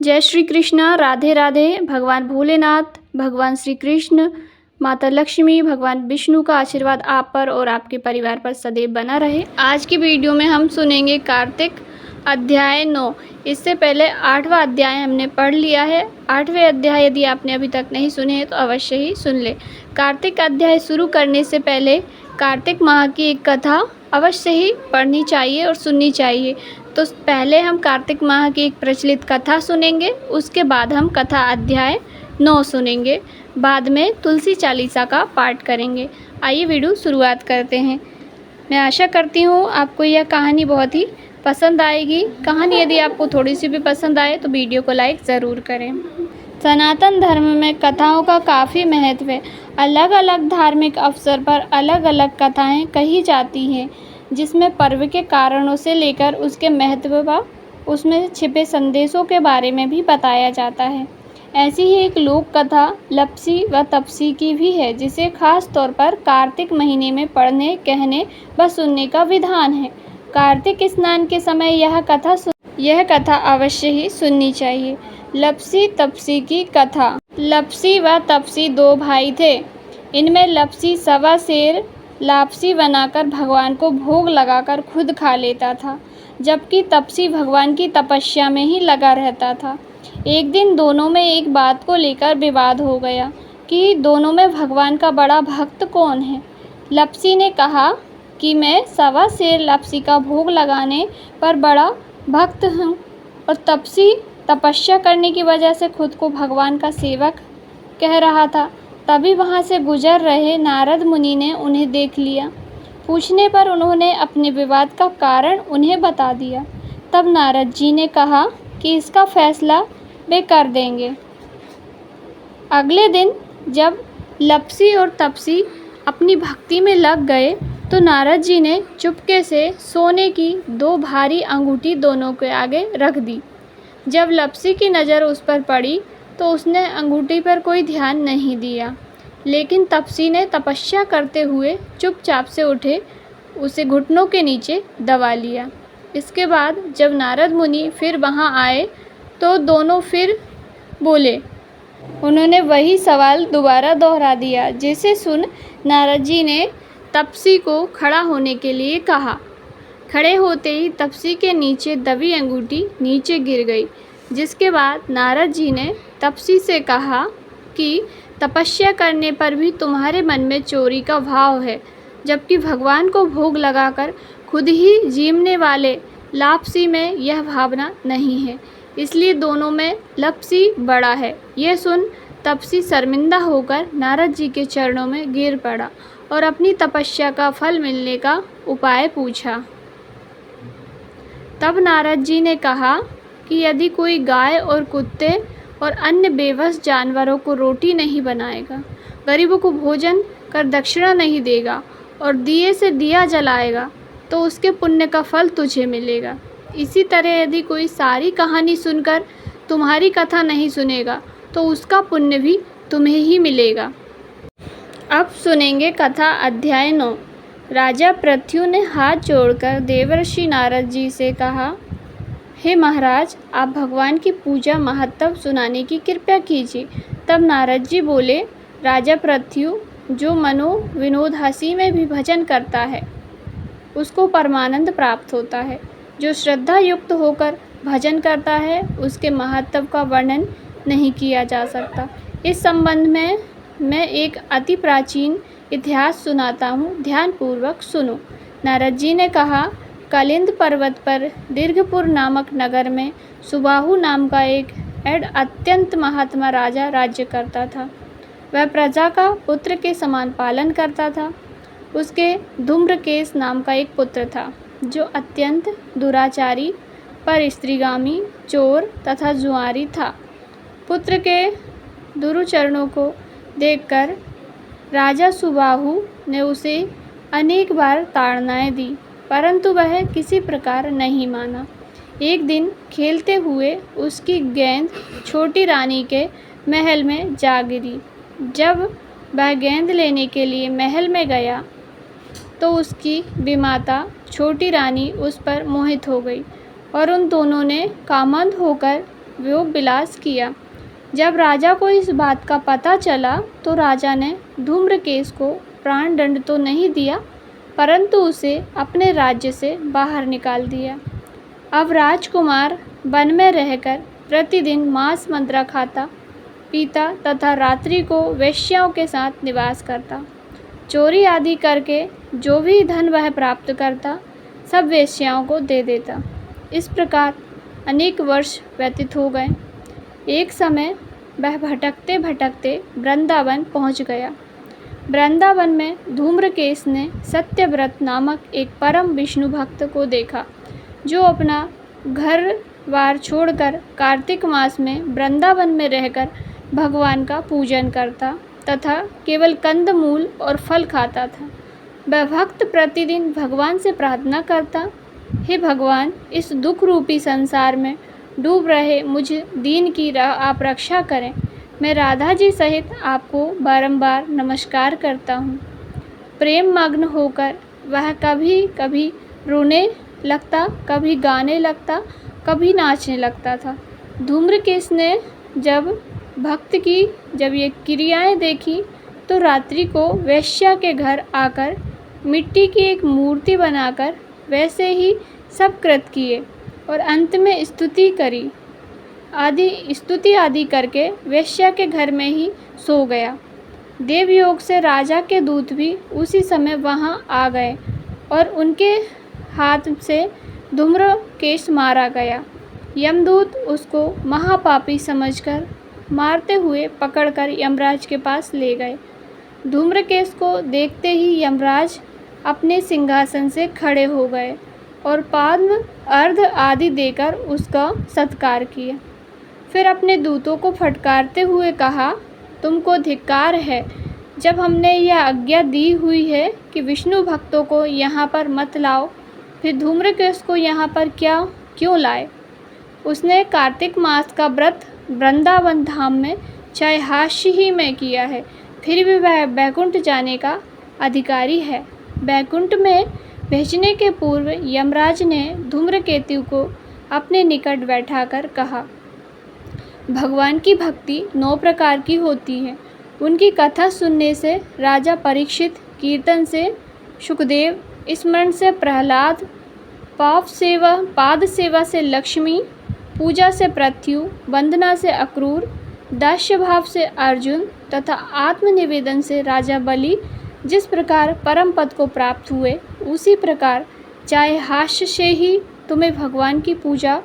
जय श्री कृष्णा, राधे राधे। भगवान भोलेनाथ, भगवान श्री कृष्ण, माता लक्ष्मी, भगवान विष्णु का आशीर्वाद आप पर और आपके परिवार पर सदैव बना रहे। आज की वीडियो में हम सुनेंगे कार्तिक अध्याय 9। इससे पहले 8वां अध्याय हमने पढ़ लिया है। 8वें अध्याय यदि आपने अभी तक नहीं सुने हैं तो अवश्य ही सुन ले। कार्तिक अध्याय शुरू करने से पहले कार्तिक माह की एक कथा अवश्य ही पढ़नी चाहिए और सुननी चाहिए। तो पहले हम कार्तिक माह की एक प्रचलित कथा सुनेंगे, उसके बाद हम कथा अध्याय 9 सुनेंगे, बाद में तुलसी चालीसा का पाठ करेंगे। आइए वीडियो शुरुआत करते हैं। मैं आशा करती हूँ आपको यह कहानी बहुत ही पसंद आएगी। कहानी यदि आपको थोड़ी सी भी पसंद आए तो वीडियो को लाइक ज़रूर करें। सनातन धर्म में कथाओं का काफ़ी महत्व है। अलग अलग धार्मिक अवसर पर अलग अलग कथाएं कही जाती हैं, जिसमें पर्व के कारणों से लेकर उसके महत्व व उसमें छिपे संदेशों के बारे में भी बताया जाता है। ऐसी ही एक लोक कथा लप्सी व तप्सी की भी है, जिसे खास तौर पर कार्तिक महीने में पढ़ने, कहने व सुनने का विधान है। कार्तिक स्नान के समय यह कथा अवश्य ही सुननी चाहिए। लप्सी तप्सी की कथा। लप्सी व तप्सी दो भाई थे। इनमें लप्सी सवा शेर लापसी बनाकर भगवान को भोग लगाकर खुद खा लेता था, जबकि तप्सी भगवान की तपस्या में ही लगा रहता था। एक दिन दोनों में एक बात को लेकर विवाद हो गया कि दोनों में भगवान का बड़ा भक्त कौन है। लप्सी ने कहा कि मैं सवा शेर लापसी का भोग लगाने पर बड़ा भक्त हूँ, और तप्सी तपस्या करने की वजह से खुद को भगवान का सेवक कह रहा था। तभी वहाँ से गुजर रहे नारद मुनि ने उन्हें देख लिया। पूछने पर उन्होंने अपने विवाद का कारण उन्हें बता दिया। तब नारद जी ने कहा कि इसका फैसला वे कर देंगे। अगले दिन जब लप्सी और तप्सी अपनी भक्ति में लग गए तो नारद जी ने चुपके से सोने की 2 भारी अंगूठी दोनों के आगे रख दी। जब लप्सी की नज़र उस पर पड़ी तो उसने अंगूठी पर कोई ध्यान नहीं दिया, लेकिन तप्सी ने तपस्या करते हुए चुपचाप से उठे उसे घुटनों के नीचे दबा लिया। इसके बाद जब नारद मुनि फिर वहां आए तो दोनों फिर बोले। उन्होंने वही सवाल दोबारा दोहरा दिया, जिसे सुन नारद जी ने तप्सी को खड़ा होने के लिए कहा। खड़े होते ही तप्सी के नीचे दबी अंगूठी नीचे गिर गई, जिसके बाद नारद जी ने तप्सी से कहा कि तपस्या करने पर भी तुम्हारे मन में चोरी का भाव है, जबकि भगवान को भोग लगाकर खुद ही जीमने वाले लापसी में यह भावना नहीं है, इसलिए दोनों में लप्सी बड़ा है। यह सुन तप्सी शर्मिंदा होकर नारद जी के चरणों में गिर पड़ा और अपनी तपस्या का फल मिलने का उपाय पूछा। तब नारद जी ने कहा कि यदि कोई गाय और कुत्ते और अन्य बेबस जानवरों को रोटी नहीं बनाएगा, गरीबों को भोजन कर दक्षिणा नहीं देगा और दिए से दिया जलाएगा, तो उसके पुण्य का फल तुझे मिलेगा। इसी तरह यदि कोई सारी कहानी सुनकर तुम्हारी कथा नहीं सुनेगा तो उसका पुण्य भी तुम्हें ही मिलेगा। अब सुनेंगे कथा अध्याय 9। राजा पृथ्वी ने हाथ जोड़कर देवर्षि नारद जी से कहा, हे महाराज, आप भगवान की पूजा महत्व सुनाने की कृपा कीजिए। तब नारद जी बोले, राजा पृथ्वी, जो मनो विनोद हंसी में भी भजन करता है उसको परमानंद प्राप्त होता है। जो श्रद्धा युक्त होकर भजन करता है उसके महत्व का वर्णन नहीं किया जा सकता। इस संबंध में मैं एक अति प्राचीन इतिहास सुनाता हूँ, ध्यानपूर्वक सुनो। नारद जी ने कहा, कलिंद पर्वत पर दीर्घपुर नामक नगर में सुबाहु नाम का एक अत्यंत महात्मा राजा राज्य करता था। वह प्रजा का पुत्र के समान पालन करता था। उसके धूम्रकेश नाम का एक पुत्र था, जो अत्यंत दुराचारी, पर स्त्रीगामी, चोर तथा जुआरी था। पुत्र के दुरुचरणों को देखकर राजा सुबाहु ने उसे अनेक बार ताड़नाएं दी, परंतु वह किसी प्रकार नहीं माना। एक दिन खेलते हुए उसकी गेंद छोटी रानी के महल में जा गिरी। जब वह गेंद लेने के लिए महल में गया तो उसकी विमाता छोटी रानी उस पर मोहित हो गई और उन दोनों ने कामंद होकर योग विलास किया। जब राजा को इस बात का पता चला तो राजा ने धूम्रकेश को प्राण दंड तो नहीं दिया, परंतु उसे अपने राज्य से बाहर निकाल दिया। अब राजकुमार वन में रहकर प्रतिदिन मांस मंद्रा खाता पीता तथा रात्रि को वेश्याओं के साथ निवास करता। चोरी आदि करके जो भी धन वह प्राप्त करता सब वेश्याओं को दे देता। इस प्रकार अनेक वर्ष व्यतीत हो गए। एक समय वह भटकते भटकते वृंदावन पहुंच गया। वृंदावन में धूम्रकेश ने सत्यव्रत नामक एक परम विष्णु भक्त को देखा, जो अपना घर बार छोड़कर कार्तिक मास में वृंदावन में रहकर भगवान का पूजन करता तथा केवल कंदमूल और फल खाता था। वह भक्त प्रतिदिन भगवान से प्रार्थना करता, हे भगवान, इस दुख रूपी संसार में डूब रहे मुझ दीन की आप रक्षा करें। मैं राधा जी सहित आपको बारंबार नमस्कार करता हूँ। प्रेम मग्न होकर वह कभी कभी रोने लगता, कभी गाने लगता, कभी नाचने लगता था। धूम्रकेश ने जब भक्त की ये क्रियाएं देखी तो रात्रि को वेश्या के घर आकर मिट्टी की एक मूर्ति बनाकर वैसे ही सब कृत किए और अंत में स्तुति आदि करके वेश्या के घर में ही सो गया। देवयोग से राजा के दूत भी उसी समय वहां आ गए और उनके हाथ से धूम्रकेश मारा गया। यमदूत उसको महापापी समझकर मारते हुए पकड़कर यमराज के पास ले गए। धूम्रकेश को देखते ही यमराज अपने सिंहासन से खड़े हो गए और पद्म अर्घ्य आदि देकर उसका सत्कार किया। फिर अपने दूतों को फटकारते हुए कहा, तुमको धिक्कार है। जब हमने यह आज्ञा दी हुई है कि विष्णु भक्तों को यहाँ पर मत लाओ, फिर धूम्रकेश को यहाँ पर क्यों लाए? उसने कार्तिक मास का व्रत वृंदावन धाम में चाहे हास्य ही में किया है, फिर भी वह बैकुंठ जाने का अधिकारी है। बैकुंठ में भेजने के पूर्व यमराज ने धूम्रकेतु को अपने निकट बैठाकर कहा, भगवान की भक्ति 9 प्रकार की होती है। उनकी कथा सुनने से राजा परीक्षित, कीर्तन से सुखदेव, स्मरण से प्रहलाद, पाद सेवा से लक्ष्मी, पूजा से पृथ्वी, वंदना से अक्रूर, दास्य भाव से अर्जुन तथा आत्मनिवेदन से राजा बलि जिस प्रकार परम पद को प्राप्त हुए, उसी प्रकार चाहे हास्य से ही तुम्हें भगवान की पूजा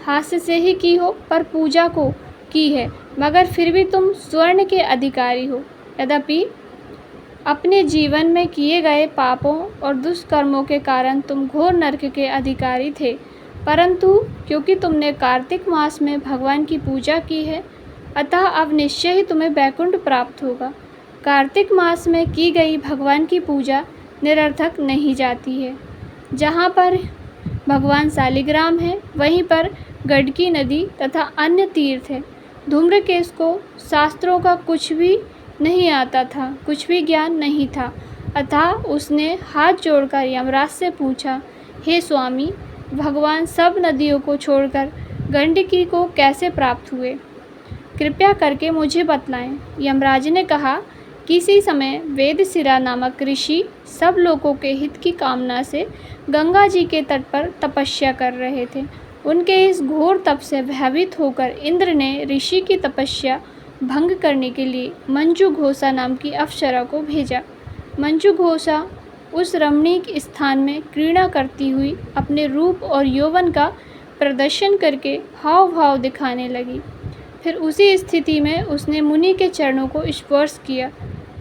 हास्य से ही की हो, पर पूजा को की है, मगर फिर भी तुम स्वर्ण के अधिकारी हो। यद्यपि अपने जीवन में किए गए पापों और दुष्कर्मों के कारण तुम घोर नरक के अधिकारी थे, परंतु क्योंकि तुमने कार्तिक मास में भगवान की पूजा की है, अतः अब निश्चय ही तुम्हें बैकुंठ प्राप्त होगा। कार्तिक मास में की गई भगवान की पूजा निरर्थक नहीं जाती है। जहाँ पर भगवान शालिग्राम है, वहीं पर गंडकी नदी तथा अन्य तीर्थ है। धूम्रकेश को शास्त्रों का कुछ भी नहीं आता था, कुछ भी ज्ञान नहीं था, अतः उसने हाथ जोड़कर यमराज से पूछा, हे स्वामी, भगवान सब नदियों को छोड़कर गंडकी को कैसे प्राप्त हुए? कृपया करके मुझे बतलाएं। यमराज ने कहा, किसी समय वेदशिरा नामक ऋषि सब लोगों के हित की कामना से गंगा जी के तट पर तपस्या कर रहे थे। उनके इस घोर तप से भयभीत होकर इंद्र ने ऋषि की तपस्या भंग करने के लिए मंजू घोषा नाम की अप्सरा को भेजा। मंजू घोषा उस रमणीक स्थान में क्रीड़ा करती हुई अपने रूप और यौवन का प्रदर्शन करके हाव भाव दिखाने लगी। फिर उसी स्थिति में उसने मुनि के चरणों को स्पर्श किया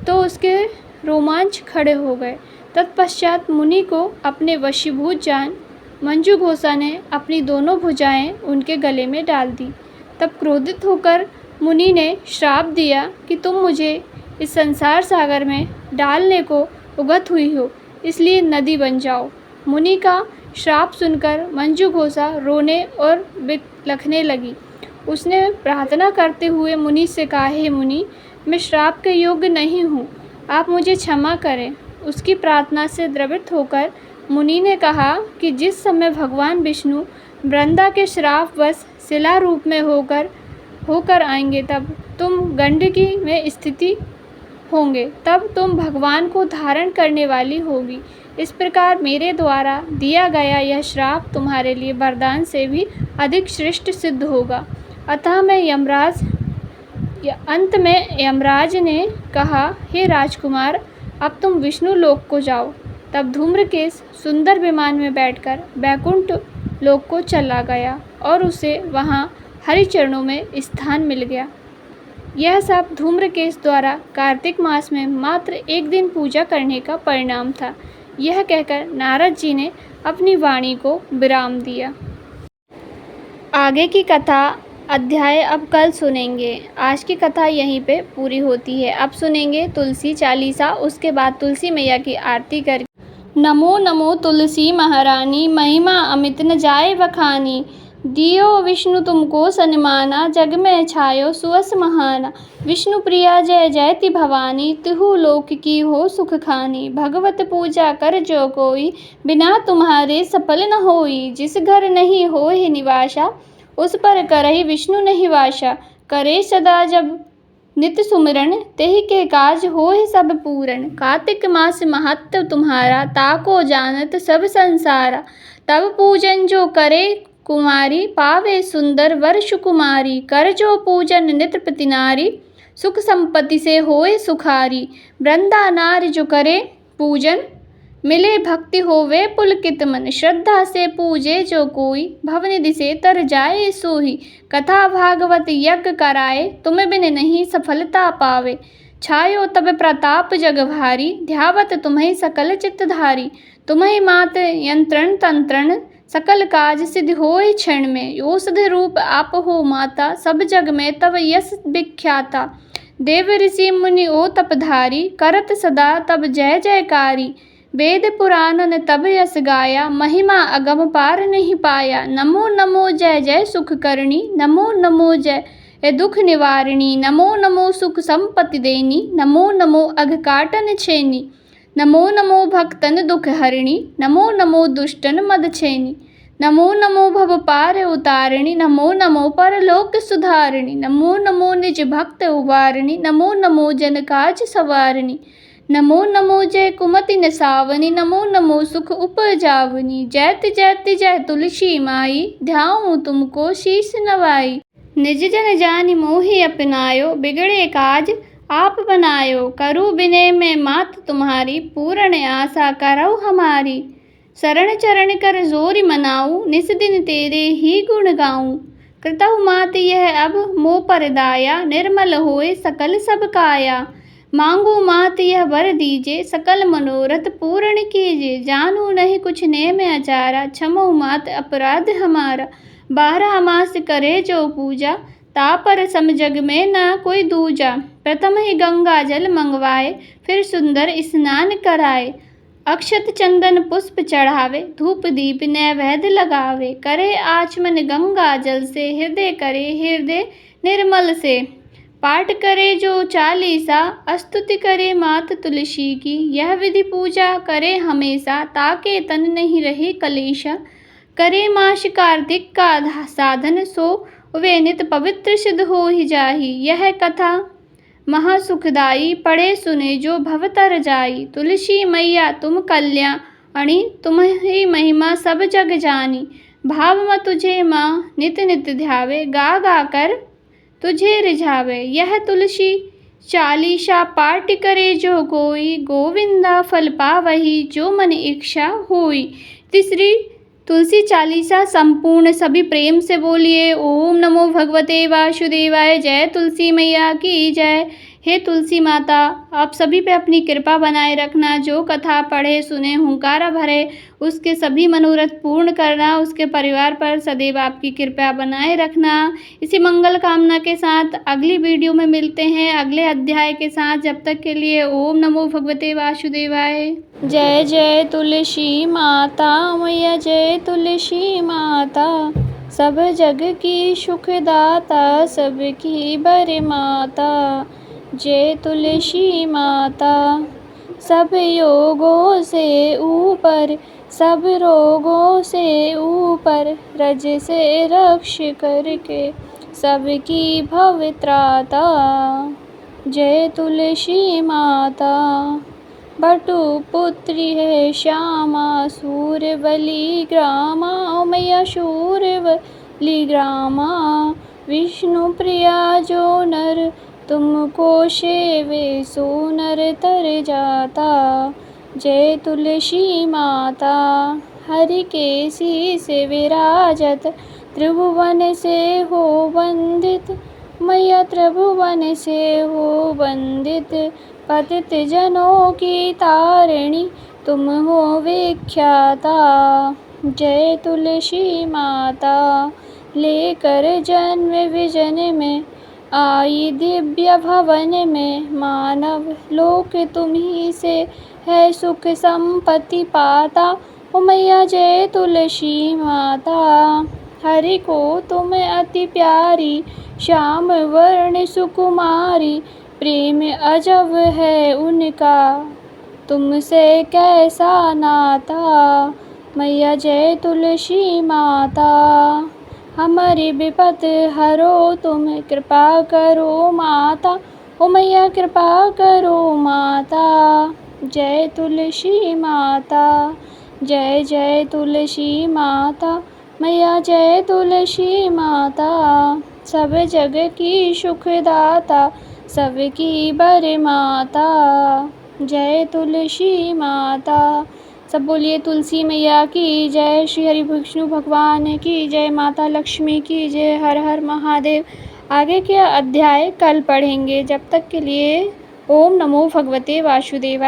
तो उसके रोमांच खड़े हो गए। तत्पश्चात मुनि को अपने वशीभूत जान मंजू घोषा ने अपनी दोनों भुजाएं उनके गले में डाल दी। तब क्रोधित होकर मुनि ने श्राप दिया कि तुम मुझे इस संसार सागर में डालने को उगत हुई हो, इसलिए नदी बन जाओ। मुनि का श्राप सुनकर मंजू घोषा रोने और बिलखने लगी। उसने प्रार्थना करते हुए मुनि से कहा, हे मुनि, मैं श्राप के योग्य नहीं हूँ, आप मुझे क्षमा करें। उसकी प्रार्थना से द्रवित होकर मुनि ने कहा कि जिस समय भगवान विष्णु वृंदा के श्रापवश शिला रूप में होकर आएंगे, तब तुम गंडकी में स्थिति होंगे, तब तुम भगवान को धारण करने वाली होगी। इस प्रकार मेरे द्वारा दिया गया यह श्राप तुम्हारे लिए वरदान से भी अधिक श्रेष्ठ सिद्ध होगा। अतः अंत में यमराज ने कहा, हे राजकुमार, अब तुम विष्णु लोक को जाओ। तब धूम्रकेश सुंदर विमान में बैठकर वैकुंठ लोक को चला गया और उसे वहाँ हरिचरणों में स्थान मिल गया। यह सब धूम्रकेश द्वारा कार्तिक मास में मात्र एक दिन पूजा करने का परिणाम था। यह कहकर नारद जी ने अपनी वाणी को विराम दिया। आगे की कथा अध्याय अब कल सुनेंगे। आज की कथा यहीं पे पूरी होती है। अब सुनेंगे तुलसी चालीसा, उसके बाद तुलसी मैया की आरती कर। नमो नमो तुलसी महारानी, महिमा अमित न जाए बखानी। दियो विष्णु तुमको सन्माना, जग में छायो सुअस महाना। विष्णु प्रिया जय जयति भवानी, तिहु लोक की हो सुख खानी। भगवत पूजा कर जो कोई, बिना तुम्हारे सफल न होई। जिस घर नहीं होए निवासा, उस पर करहि विष्णु नहीं वासा। करे सदा जब नित सुमिरन, तेहि के काज होए सब पूरन। कार्तिक मास महत्व तुम्हारा, ताको जानत सब संसारा। तब पूजन जो करे कुमारी, पावे सुंदर वर सुकुमारी। कर जो पूजन नित प्रति नारी, सुख संपत्ति से होए सुखारी। वृंदा नार जो करे पूजन, मिले भक्ति होवे पुलकित मन। श्रद्धा से पूजे जो कोई, भवनिधि से तर जाए सोही। कथा भागवत यज्ञ कराए, तुम बिन नहीं सफलता पावे। छायो तब प्रताप जग भारी, ध्यावत तुम्हें सकल चित्तधारी। तुम्हें मात यंत्रण तंत्रण, सकल काज सिद्ध होए क्षण में। औषधि रूप आप हो माता, सब जग में तब यश विख्याता। देव ऋषि मुनि ओ तपधारी, करत सदा तब जय जयकारी। वेद पुराणन तब यश गाया, महिमा अगम पार नहीं पाया। नमो नमो जय जय सुख करणी, नमो नमो जय दुख निवारिणी। नमो नमो सुख संपत्ति देनी, नमो नमो अघ काटन छेनी। नमो नमो भक्तन दुख हरिणी, नमो नमो दुष्टन मद छेनी। नमो नमो भव पार उतारिणी, नमो नमो परलोक सुधारिणी। नमो नमो निज भक्त उबारिणी, नमो नमो जन काज सवारिणी। नमो नमो जय कुमति नसावनी, नमो नमो सुख उपजावनी। जयति जयति जय तुलसी माई, ध्याऊँ तुमको शीश नवाई। निज जन जानि मोहि अपनायो, बिगड़े काज आप बनायो। करु विनय में मात तुम्हारी, पूर्ण आशा करौ हमारी। शरण चरण कर जोरि मनाऊँ, निस दिन तेरे ही गुण गाऊँ। कृतहु मात यह अब मोह पर दाया, निर्मल होए सकल सब काया। मांगू मात यह वर दीजे, सकल मनोरथ पूर्ण कीजे। जानू नहीं कुछ नेम आचारा, क्षमो मात अपराध हमारा। 12 मास करे जो पूजा, तापर सम जग में ना कोई दूजा। प्रथम ही गंगा जल मंगवाए, फिर सुंदर स्नान कराए। अक्षत चंदन पुष्प चढ़ावे, धूप दीप नैवेद्य लगावे। करे आचमन गंगा जल से, हृदय करे हृदय निर्मल से। पाठ करे जो चालीसा, स्तुति करे मात तुलसी की। यह विधि पूजा करे हमेशा, ताके तन नहीं रहे कलेशा। करे मास कार्तिक का साधन, सो वे नित पवित्र सिद्ध हो ही जाही। यह कथा महासुखदाई, पढ़े सुने जो भवतर जाई। तुलसी मैया तुम कल्याणी, तुम्हारी महिमा सब जग जानी। भाव म तुझे माँ नित नित ध्यावे, गा गा कर तुझे रिझावे। यह तुलसी चालीसा पाठ करे जो कोई, गोविंदा फल पावही जो मन इच्छा होई। तीसरी तुलसी चालीसा संपूर्ण सभी प्रेम से बोलिए। ओम नमो भगवते वासुदेवाय। जय तुलसी मैया की जय। हे तुलसी माता, आप सभी पे अपनी कृपा बनाए रखना। जो कथा पढ़े सुने हुंकारा भरे, उसके सभी मनोरथ पूर्ण करना। उसके परिवार पर सदैव आपकी कृपा बनाए रखना। इसी मंगल कामना के साथ अगली वीडियो में मिलते हैं अगले अध्याय के साथ। जब तक के लिए ओम नमो भगवते वासुदेवाय। जय जय तुलसी माता मैया, जय तुलसी माता। सब जग की सुखदाता, सबकी बर माता। जय तुलसी माता। सब योगों से ऊपर सब रोगों से ऊपर रज से रक्ष करके सबकी भवत्राता। जय तुलसी माता। बटु पुत्री है श्यामा शूरबली ग्रामा। ओ मैया शूरबली ग्रामा। विष्णु प्रिया जो नर तुमको सेवे सो नर तर जाता। जय तुलसी माता। हरि के शीस विराजत त्रिभुवन से हो वंदित। मैया त्रिभुवन से हो वंदित। पतित जनों की तारिणी तुम हो विख्याता। जय तुलसी माता। लेकर जन्म विजन में आई दिव्य भवन में। मानव लोक तुम्ही से है सुख संपत्ति पाता। ओ मैया जय तुलसी माता। हरि को तुम अति प्यारी श्याम वर्ण सुकुमारी। प्रेम अजब है उनका तुमसे कैसा नाता। मैया जय तुलसी माता। हमारी विपत हरो तुम कृपा करो माता। ओ मैया कृपा करो माता। जय तुलसी माता। जय जय तुलसी माता। मैया जय तुलसी माता। सब जग की सुखदाता सबकी बर माता। जय तुलसी माता। सब बोलिए तुलसी मैया की जय। श्री हरि विष्णु भगवान की जय। माता लक्ष्मी की जय। हर हर महादेव। आगे के अध्याय कल पढ़ेंगे। जब तक के लिए ओम नमो भगवते वासुदेवाय।